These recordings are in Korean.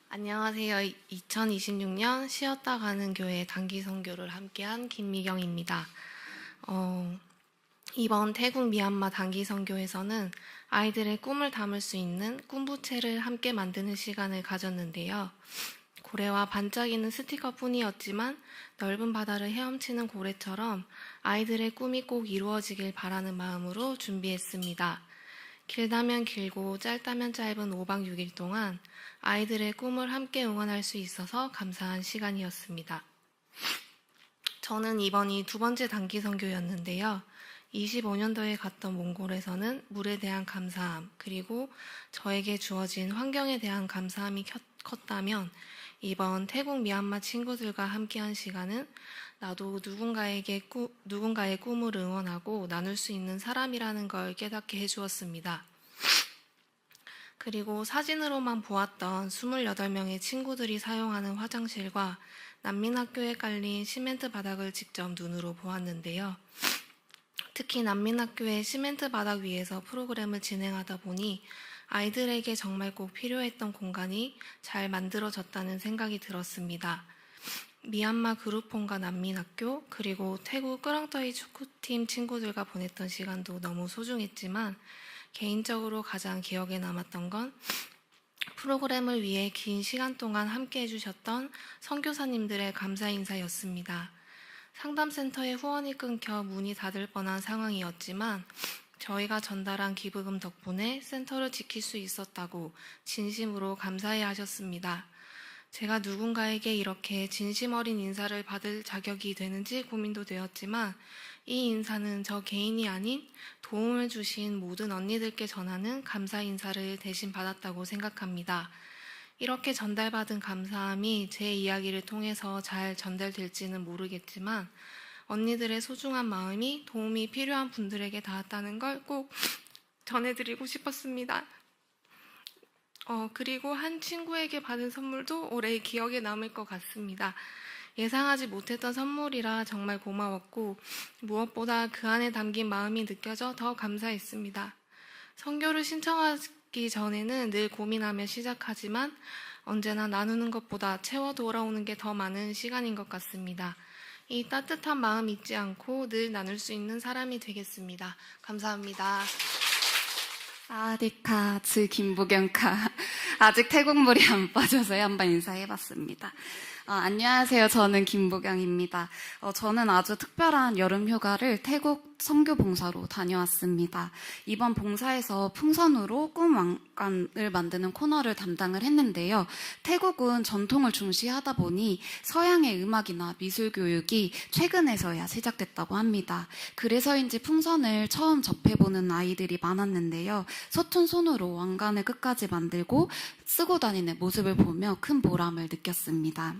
안녕하세요. 2026년 쉬었다 가는 교회 단기 선교를 함께한 김미경입니다. 이번 태국 미얀마 단기 선교에서는 아이들의 꿈을 담을 수 있는 꿈부채를 함께 만드는 시간을 가졌는데요. 고래와 반짝이는 스티커뿐이었지만 넓은 바다를 헤엄치는 고래처럼 아이들의 꿈이 꼭 이루어지길 바라는 마음으로 준비했습니다. 길다면 길고 짧다면 짧은 5박 6일 동안 아이들의 꿈을 함께 응원할 수 있어서 감사한 시간이었습니다. 저는 이번이 두 번째 단기 선교였는데요. 25년도에 갔던 몽골에서는 물에 대한 감사함, 그리고 저에게 주어진 환경에 대한 감사함이 컸다면 이번 태국 미얀마 친구들과 함께한 시간은 나도 누군가의 꿈을 응원하고 나눌 수 있는 사람이라는 걸 깨닫게 해주었습니다. 그리고 사진으로만 보았던 28명의 친구들이 사용하는 화장실과 난민학교에 깔린 시멘트 바닥을 직접 눈으로 보았는데요. 특히 난민학교의 시멘트 바닥 위에서 프로그램을 진행하다 보니 아이들에게 정말 꼭 필요했던 공간이 잘 만들어졌다는 생각이 들었습니다. 미얀마 그룹홈과 난민학교, 그리고 태국 끄렁떠이 축구팀 친구들과 보냈던 시간도 너무 소중했지만 개인적으로 가장 기억에 남았던 건 프로그램을 위해 긴 시간 동안 함께 해주셨던 선교사님들의 감사 인사였습니다. 상담센터의 후원이 끊겨 문이 닫을 뻔한 상황이었지만 저희가 전달한 기부금 덕분에 센터를 지킬 수 있었다고 진심으로 감사해 하셨습니다. 제가 누군가에게 이렇게 진심 어린 인사를 받을 자격이 되는지 고민도 되었지만 이 인사는 저 개인이 아닌 도움을 주신 모든 언니들께 전하는 감사 인사를 대신 받았다고 생각합니다. 이렇게 전달받은 감사함이 제 이야기를 통해서 잘 전달될지는 모르겠지만 언니들의 소중한 마음이 도움이 필요한 분들에게 닿았다는 걸 꼭 전해드리고 싶었습니다. 그리고 한 친구에게 받은 선물도 오래 기억에 남을 것 같습니다. 예상하지 못했던 선물이라 정말 고마웠고 무엇보다 그 안에 담긴 마음이 느껴져 더 감사했습니다. 선교를 신청하기 전에는 늘 고민하며 시작하지만 언제나 나누는 것보다 채워 돌아오는 게 더 많은 시간인 것 같습니다. 이 따뜻한 마음 잊지 않고 늘 나눌 수 있는 사람이 되겠습니다. 감사합니다. 사와디카, 김보경카. 아직 태국물이 안 빠져서 한번 인사해봤습니다. 안녕하세요. 저는 김보경입니다. 저는 아주 특별한 여름 휴가를 태국 선교 봉사로 다녀왔습니다. 이번 봉사에서 풍선으로 꿈 왕관을 만드는 코너를 담당을 했는데요. 태국은 전통을 중시하다 보니 서양의 음악이나 미술 교육이 최근에서야 시작됐다고 합니다. 그래서인지 풍선을 처음 접해보는 아이들이 많았는데요. 서툰 손으로 왕관을 끝까지 만들고 쓰고 다니는 모습을 보며 큰 보람을 느꼈습니다.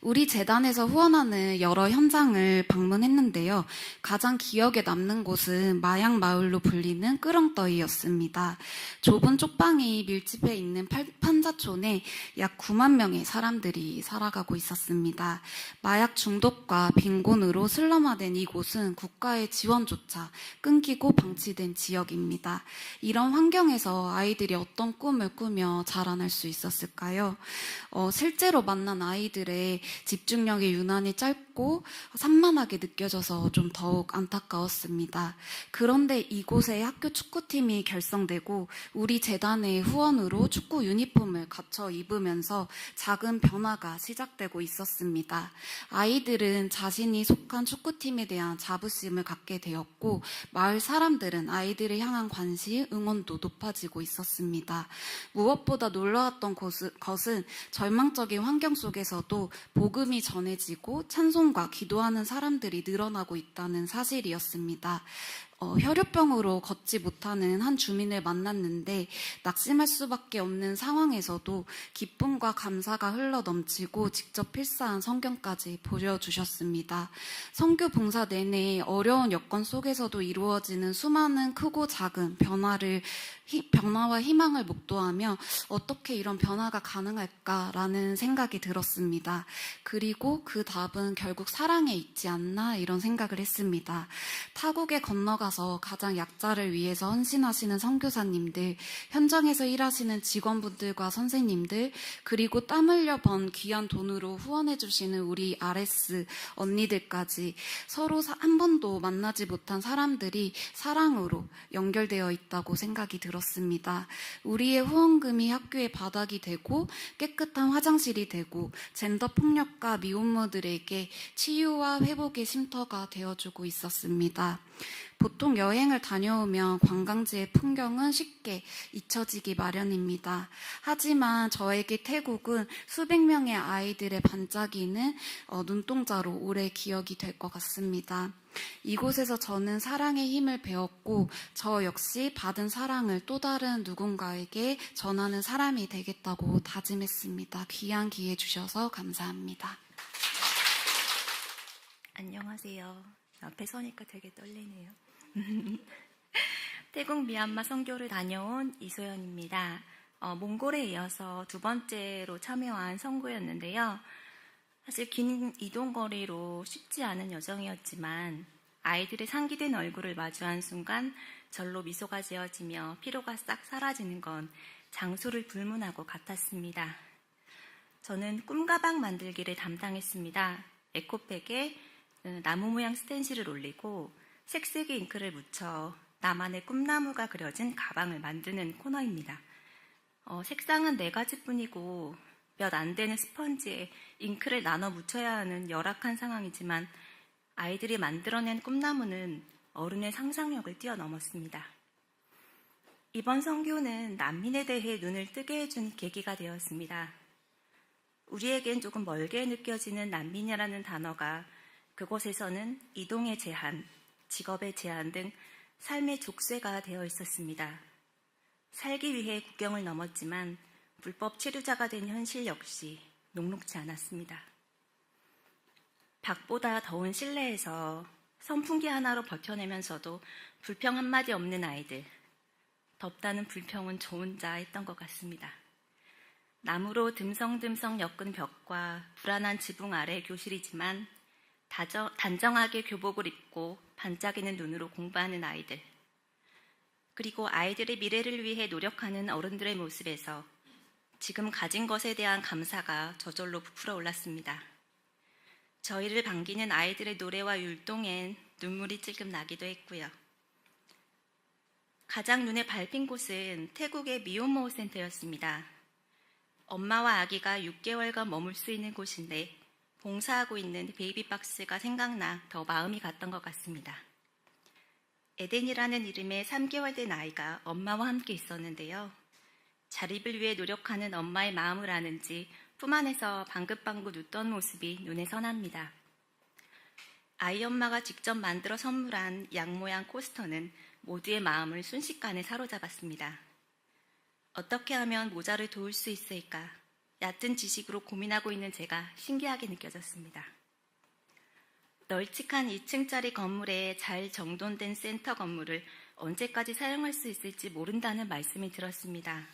우리 재단에서 후원하는 여러 현장을 방문했는데요. 가장 기억에 남는 곳은 마약마을로 불리는 끄렁떠이였습니다. 좁은 쪽방이 밀집해 있는 판자촌에 약 9만 명의 사람들이 살아가고 있었습니다. 마약 중독과 빈곤으로 슬럼화된 이곳은 국가의 지원조차 끊기고 방치된 지역입니다. 이런 환경에서 아이들이 어떤 꿈을 꾸며 자라날 수 있었을까요? 실제로 만난 아이들의 집중력이 유난히 짧고 산만하게 느껴져서 좀 더욱 안타까웠습니다. 그런데 이곳에 학교 축구팀이 결성되고 우리 재단의 후원으로 축구 유니폼을 갖춰 입으면서 작은 변화가 시작되고 있었습니다. 아이들은 자신이 속한 축구팀에 대한 자부심을 갖게 되었고 마을 사람들은 아이들을 향한 관심, 응원도 높아지고 있었습니다. 무엇보다 놀라웠던 것은 절망적인 환경 속에서도 복음이 전해지고 찬송과 기도하는 사람들이 늘어나고 있다는 사실이었습니다. 혈유병으로 걷지 못하는 한 주민을 만났는데 낙심할 수밖에 없는 상황에서도 기쁨과 감사가 흘러넘치고 직접 필사한 성경까지 보여주셨습니다. 선교 봉사 내내 어려운 여건 속에서도 이루어지는 수많은 크고 작은 변화와 희망을 목도하며 어떻게 이런 변화가 가능할까라는 생각이 들었습니다. 그리고 그 답은 결국 사랑에 있지 않나 이런 생각을 했습니다. 타국에 건너가 앞서가서 가장 약자를 위해서 헌신하시는 선교사님들, 현장에서 일하시는 직원분들과 선생님들, 그리고 땀 흘려 번 귀한 돈으로 후원해 주시는 우리 RS 언니들까지 서로 한 번도 만나지 못한 사람들이 사랑으로 연결되어 있다고 생각이 들었습니다. 우리의 후원금이 학교의 바닥이 되고 깨끗한 화장실이 되고 젠더 폭력과 미혼모들에게 치유와 회복의 쉼터가 되어주고 있었습니다. 보통 여행을 다녀오면 관광지의 풍경은 쉽게 잊혀지기 마련입니다. 하지만 저에게 태국은 수백 명의 아이들의 반짝이는 눈동자로 오래 기억이 될 것 같습니다. 이곳에서 저는 사랑의 힘을 배웠고 저 역시 받은 사랑을 또 다른 누군가에게 전하는 사람이 되겠다고 다짐했습니다. 귀한 기회 주셔서 감사합니다. 안녕하세요. 앞에 서니까 되게 떨리네요. 태국 미얀마 선교를 다녀온 이소연입니다. 몽골에 이어서 두 번째로 참여한 선교였는데요. 사실 긴 이동거리로 쉽지 않은 여정이었지만 아이들의 상기된 얼굴을 마주한 순간 절로 미소가 지어지며 피로가 싹 사라지는 건 장소를 불문하고 같았습니다. 저는 꿈가방 만들기를 담당했습니다. 에코백에 나무 모양 스텐실을 올리고 색색의 잉크를 묻혀 나만의 꿈나무가 그려진 가방을 만드는 코너입니다. 색상은 4가지뿐이고 몇 안 되는 스펀지에 잉크를 나눠 묻혀야 하는 열악한 상황이지만 아이들이 만들어낸 꿈나무는 어른의 상상력을 뛰어넘었습니다. 이번 선교는 난민에 대해 눈을 뜨게 해준 계기가 되었습니다. 우리에겐 조금 멀게 느껴지는 난민이라는 단어가 그곳에서는 이동의 제한, 직업의 제한 등 삶의 족쇄가 되어 있었습니다. 살기 위해 국경을 넘었지만 불법 체류자가 된 현실 역시 녹록지 않았습니다. 밖보다 더운 실내에서 선풍기 하나로 버텨내면서도 불평 한마디 없는 아이들. 덥다는 불평은 저 혼자 했던 것 같습니다. 나무로 듬성듬성 엮은 벽과 불안한 지붕 아래 교실이지만 단정하게 교복을 입고 반짝이는 눈으로 공부하는 아이들. 그리고 아이들의 미래를 위해 노력하는 어른들의 모습에서 지금 가진 것에 대한 감사가 저절로 부풀어 올랐습니다. 저희를 반기는 아이들의 노래와 율동엔 눈물이 찔끔 나기도 했고요. 가장 눈에 밟힌 곳은 태국의 미혼모 센터였습니다. 엄마와 아기가 6개월간 머물 수 있는 곳인데 봉사하고 있는 베이비박스가 생각나 더 마음이 갔던 것 같습니다. 에덴이라는 이름의 3개월 된 아이가 엄마와 함께 있었는데요. 자립을 위해 노력하는 엄마의 마음을 아는지 품 안에서 방긋방긋 웃던 모습이 눈에 선합니다. 아이 엄마가 직접 만들어 선물한 양 모양 코스터는 모두의 마음을 순식간에 사로잡았습니다. 어떻게 하면 모자를 도울 수 있을까? 얕은 지식으로 고민하고 있는 제가 신기하게 느껴졌습니다. 널찍한 2층짜리 건물에 잘 정돈된 센터 건물을 언제까지 사용할 수 있을지 모른다는 말씀이 들었습니다.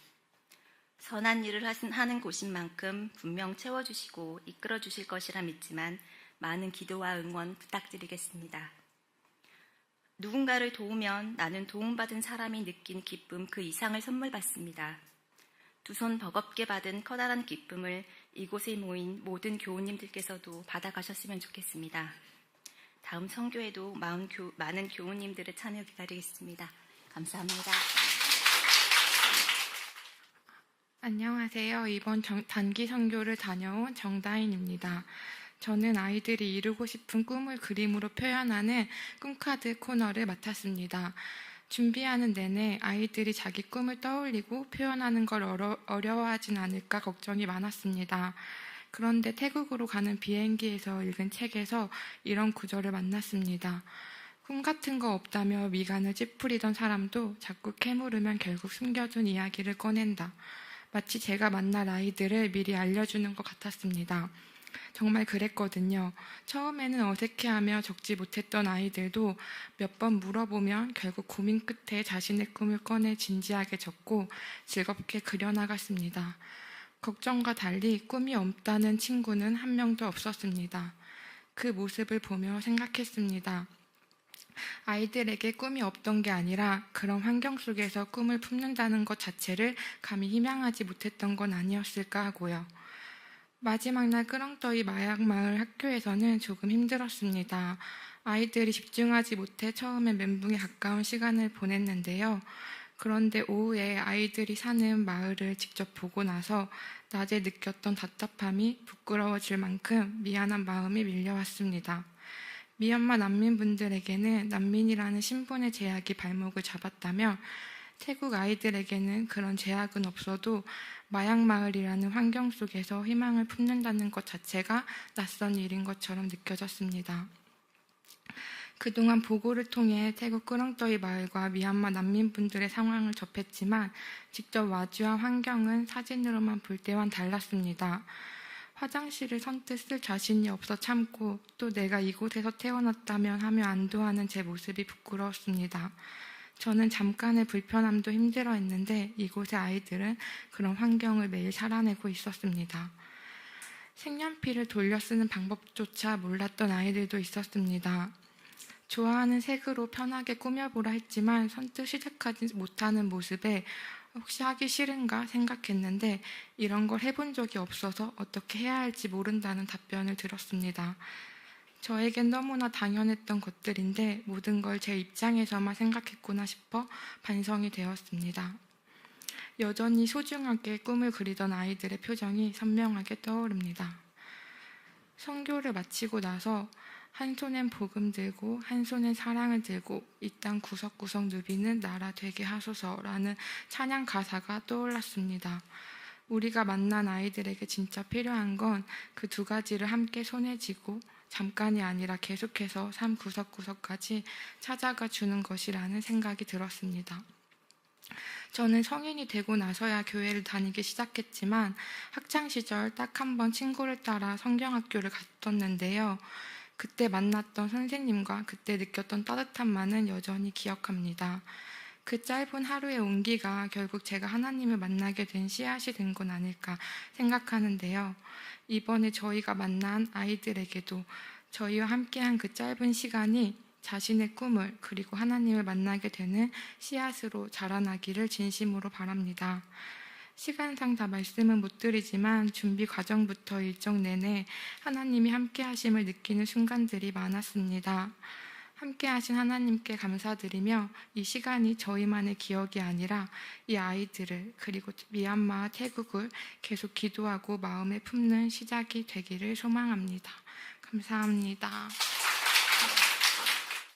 선한 일을 하는 곳인 만큼 분명 채워주시고 이끌어주실 것이라 믿지만 많은 기도와 응원 부탁드리겠습니다. 누군가를 도우면 나는 도움받은 사람이 느낀 기쁨 그 이상을 선물 받습니다. 두 손 버겁게 받은 커다란 기쁨을 이곳에 모인 모든 교우님들께서도 받아가셨으면 좋겠습니다. 다음 선교에도 많은 교우님들의 참여 기다리겠습니다. 감사합니다. 안녕하세요. 이번 단기 선교를 다녀온 정다인입니다. 저는 아이들이 이루고 싶은 꿈을 그림으로 표현하는 꿈카드 코너를 맡았습니다. 준비하는 내내 아이들이 자기 꿈을 떠올리고 표현하는 걸 어려워하진 않을까 걱정이 많았습니다. 그런데 태국으로 가는 비행기에서 읽은 책에서 이런 구절을 만났습니다. 꿈 같은 거 없다며 미간을 찌푸리던 사람도 자꾸 캐물으면 결국 숨겨둔 이야기를 꺼낸다. 마치 제가 만날 아이들을 미리 알려주는 것 같았습니다. 정말 그랬거든요. 처음에는 어색해하며 적지 못했던 아이들도 몇 번 물어보면 결국 고민 끝에 자신의 꿈을 꺼내 진지하게 적고 즐겁게 그려나갔습니다. 걱정과 달리 꿈이 없다는 친구는 한 명도 없었습니다. 그 모습을 보며 생각했습니다. 아이들에게 꿈이 없던 게 아니라 그런 환경 속에서 꿈을 품는다는 것 자체를 감히 희망하지 못했던 건 아니었을까 하고요. 마지막 날 끄렁떠이 마약마을 학교에서는 조금 힘들었습니다. 아이들이 집중하지 못해 처음엔 멘붕에 가까운 시간을 보냈는데요. 그런데 오후에 아이들이 사는 마을을 직접 보고 나서 낮에 느꼈던 답답함이 부끄러워질 만큼 미안한 마음이 밀려왔습니다. 미얀마 난민분들에게는 난민이라는 신분의 제약이 발목을 잡았다면 태국 아이들에게는 그런 제약은 없어도 마약마을이라는 환경 속에서 희망을 품는다는 것 자체가 낯선 일인 것처럼 느껴졌습니다. 그동안 보고를 통해 태국 끄렁떠이 마을과 미얀마 난민분들의 상황을 접했지만 직접 마주한 환경은 사진으로만 볼 때와는 달랐습니다. 화장실을 선뜻 쓸 자신이 없어 참고 또 내가 이곳에서 태어났다면 하며 안도하는 제 모습이 부끄러웠습니다. 저는 잠깐의 불편함도 힘들어했는데 이곳의 아이들은 그런 환경을 매일 살아내고 있었습니다. 색연필을 돌려 쓰는 방법조차 몰랐던 아이들도 있었습니다. 좋아하는 색으로 편하게 꾸며보라 했지만 선뜻 시작하지 못하는 모습에 혹시 하기 싫은가 생각했는데 이런 걸 해본 적이 없어서 어떻게 해야 할지 모른다는 답변을 들었습니다. 저에겐 너무나 당연했던 것들인데 모든 걸 제 입장에서만 생각했구나 싶어 반성이 되었습니다. 여전히 소중하게 꿈을 그리던 아이들의 표정이 선명하게 떠오릅니다. 선교를 마치고 나서 한 손엔 복음 들고 한 손엔 사랑을 들고 이 땅 구석구석 누비는 나라 되게 하소서라는 찬양 가사가 떠올랐습니다. 우리가 만난 아이들에게 진짜 필요한 건 그 두 가지를 함께 손에 쥐고 잠깐이 아니라 계속해서 삶 구석구석까지 찾아가 주는 것이라는 생각이 들었습니다. 저는 성인이 되고 나서야 교회를 다니기 시작했지만 학창시절 딱 한 번 친구를 따라 성경학교를 갔었는데요. 그때 만났던 선생님과 그때 느꼈던 따뜻함만은 여전히 기억합니다. 그 짧은 하루의 온기가 결국 제가 하나님을 만나게 된 씨앗이 된 건 아닐까 생각하는데요. 이번에 저희가 만난 아이들에게도 저희와 함께한 그 짧은 시간이 자신의 꿈을 그리고 하나님을 만나게 되는 씨앗으로 자라나기를 진심으로 바랍니다. 시간상 다 말씀은 못 드리지만 준비 과정부터 일정 내내 하나님이 함께 하심을 느끼는 순간들이 많았습니다. 함께 하신 하나님께 감사드리며 이 시간이 저희만의 기억이 아니라 이 아이들을 그리고 미얀마와 태국을 계속 기도하고 마음에 품는 시작이 되기를 소망합니다. 감사합니다.